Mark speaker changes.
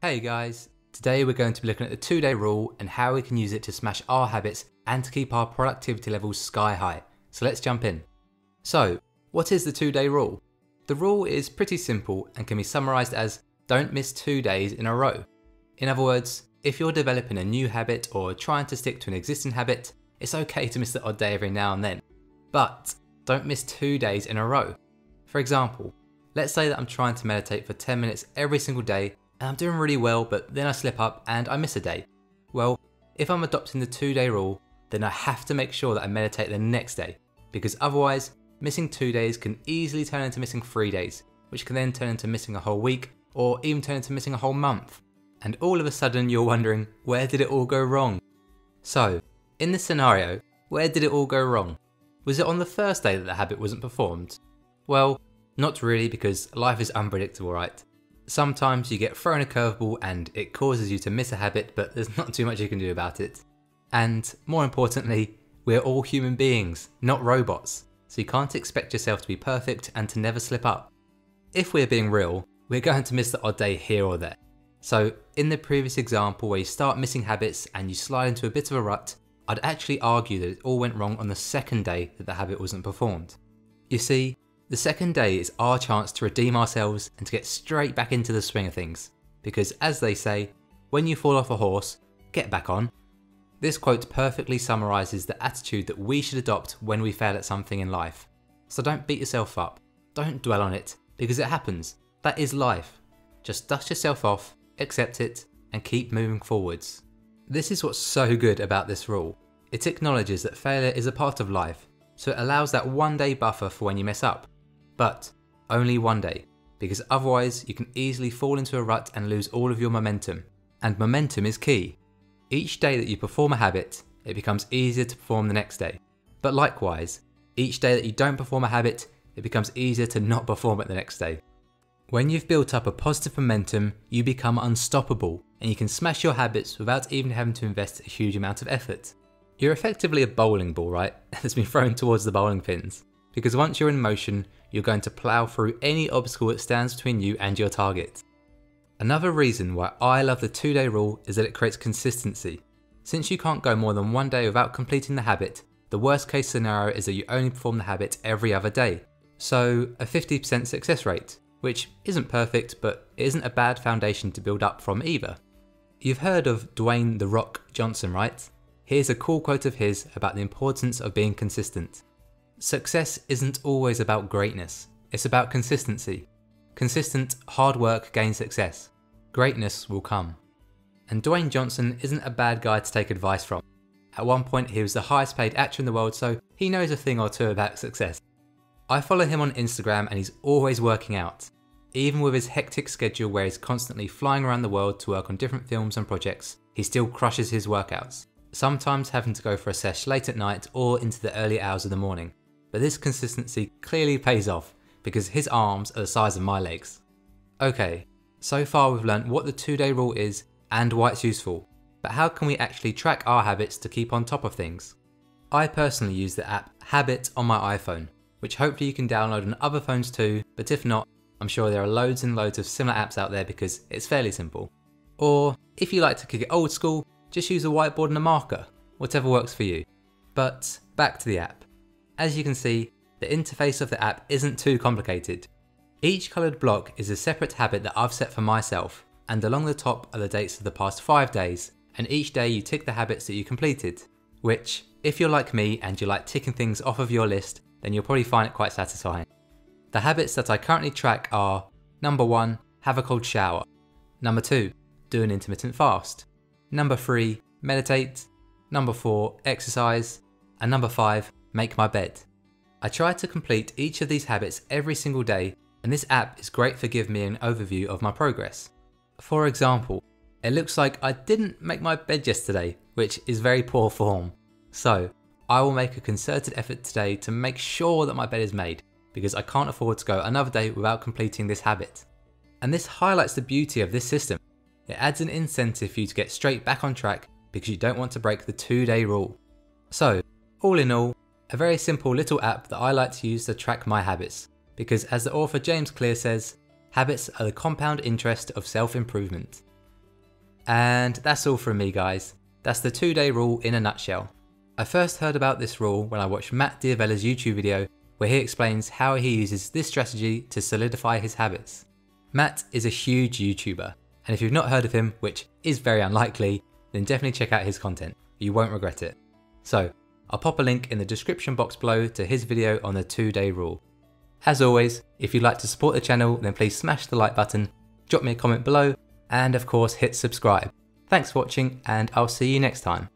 Speaker 1: Hey guys, today we're going to be looking at the 2-day rule and how we can use it to smash our habits and to keep our productivity levels sky high. So let's jump in. So, what is the 2-day rule? The rule is pretty simple and can be summarised as don't miss 2 days in a row. In other words, if you're developing a new habit or trying to stick to an existing habit, it's okay to miss the odd day every now and then. But don't miss 2 days in a row. For example, let's say that I'm trying to meditate for 10 minutes every single day and I'm doing really well, but then I slip up and I miss a day. Well, if I'm adopting the 2-day rule, then I have to make sure that I meditate the next day, because otherwise, missing 2 days can easily turn into missing 3 days, which can then turn into missing a whole week, or even turn into missing a whole month. And all of a sudden you're wondering, where did it all go wrong? So, in this scenario, where did it all go wrong? Was it on the first day that the habit wasn't performed? Well, not really, because life is unpredictable, right? Sometimes you get thrown a curveball and it causes you to miss a habit, but there's not too much you can do about it. And more importantly, we're all human beings, not robots, so you can't expect yourself to be perfect and to never slip up. If we're being real, we're going to miss the odd day here or there. So in the previous example where you start missing habits and you slide into a bit of a rut, I'd actually argue that it all went wrong on the second day that the habit wasn't performed. You see, the second day is our chance to redeem ourselves and to get straight back into the swing of things. Because as they say, when you fall off a horse, get back on. This quote perfectly summarises the attitude that we should adopt when we fail at something in life. So don't beat yourself up, don't dwell on it, because it happens. That is life. Just dust yourself off, accept it, and keep moving forwards. This is what's so good about this rule. It acknowledges that failure is a part of life, so it allows that 1-day buffer for when you mess up. But only 1 day, because otherwise you can easily fall into a rut and lose all of your momentum. And momentum is key. Each day that you perform a habit, it becomes easier to perform the next day. But likewise, each day that you don't perform a habit, it becomes easier to not perform it the next day. When you've built up a positive momentum, you become unstoppable and you can smash your habits without even having to invest a huge amount of effort. You're effectively a bowling ball, right? That's been thrown towards the bowling pins. Because once you're in motion, you're going to plough through any obstacle that stands between you and your target. Another reason why I love the 2-day rule is that it creates consistency. Since you can't go more than 1 day without completing the habit, the worst case scenario is that you only perform the habit every other day. So a 50% success rate, which isn't perfect, but it isn't a bad foundation to build up from either. You've heard of DWAYNE "The Rock" Johnson, right? Here's a cool quote of his about the importance of being consistent. Success isn't always about greatness, it's about consistency. Consistent, hard work gains success. Greatness will come. And Dwayne Johnson isn't a bad guy to take advice from. At one point he was the highest paid actor in the world, so he knows a thing or two about success. I follow him on Instagram and he's always working out. Even with his hectic schedule where he's constantly flying around the world to work on different films and projects, he still crushes his workouts. Sometimes having to go for a sesh late at night or into the early hours of the morning. But this consistency clearly pays off because his arms are the size of my legs. Okay, so far we've learnt what the 2-day rule is and why it's useful, but how can we actually track our habits to keep on top of things? I personally use the app Habit on my iPhone, which hopefully you can download on other phones too, but if not, I'm sure there are loads and loads of similar apps out there because it's fairly simple. Or if you like to kick it old school, just use a whiteboard and a marker, whatever works for you. But back to the app. As you can see, the interface of the app isn't too complicated. Each coloured block is a separate habit that I've set for myself, and along the top are the dates of the past 5 days, and each day you tick the habits that you completed, which, if you're like me and you like ticking things off of your list, then you'll probably find it quite satisfying. The habits that I currently track are: number 1, have a cold shower; number 2, do an intermittent fast; number 3, meditate; number 4, exercise; and number 5, make my bed. I try to complete each of these habits every single day, and this app is great for giving me an overview of my progress. For example, it looks like I didn't make my bed yesterday, which is very poor form. So I will make a concerted effort today to make sure that my bed is made, because I can't afford to go another day without completing this habit. And this highlights the beauty of this system. It adds an incentive for you to get straight back on track because you don't want to break the 2-day rule. So, all in all, a very simple little app that I like to use to track my habits, because as the author James Clear says, habits are the compound interest of self-improvement. And that's all from me, guys. That's the 2-day rule in a nutshell. I first heard about this rule when I watched Matt Diavella's YouTube video where he explains how he uses this strategy to solidify his habits. Matt is a huge YouTuber, and if you've not heard of him, which is very unlikely, then definitely check out his content. You won't regret it. So, I'll pop a link in the description box below to his video on the 2-day rule. As always, if you'd like to support the channel, then please smash the like button, drop me a comment below, and of course hit subscribe. Thanks for watching, and I'll see you next time.